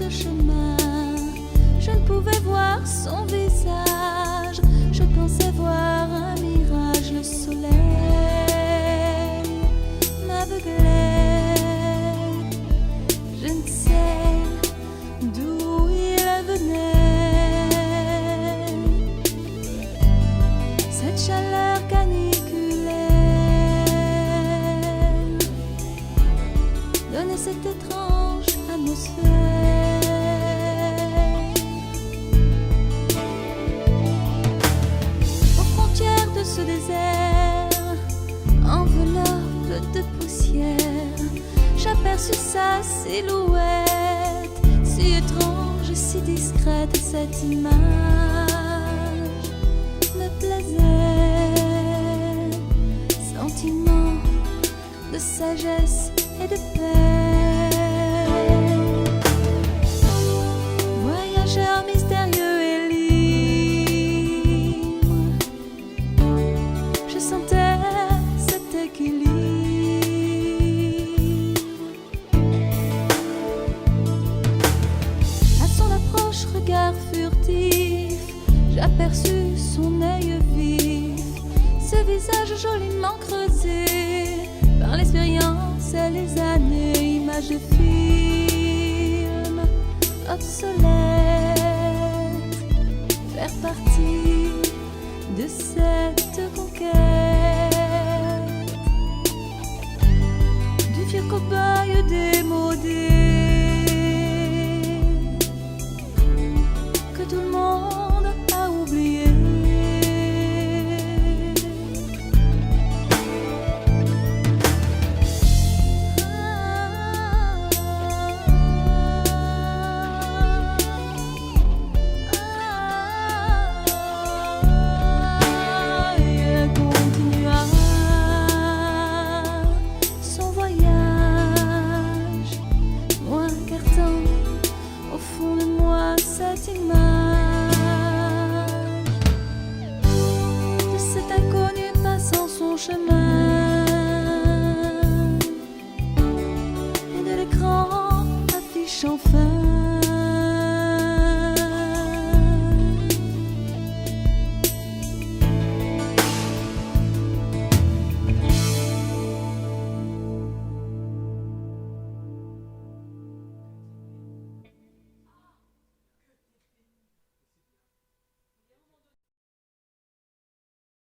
ce chemin. Je ne pouvais voir son visage, je pensais voir un mirage. Le soleil m'aveuglait, je ne sais d'où il venait. Cette chaleur caniculaire donnait cette étrange atmosphère. De ce désert, enveloppe de poussière, j'aperçus sa silhouette, si étrange et si discrète. Cette image me plaisait, sentiment de sagesse et de paix. Voyageur mystérieux et regard furtif, j'aperçus son œil vif, ce visage joliment creusé par l'expérience et les années. Image de film obsolète, faire partie de cette conquête du vieux cow-boy démodé. Tout le monde a oublié. Il continua son voyage, moi gardant au fond de moi cette image. Chemin et de l'écran affiche enfin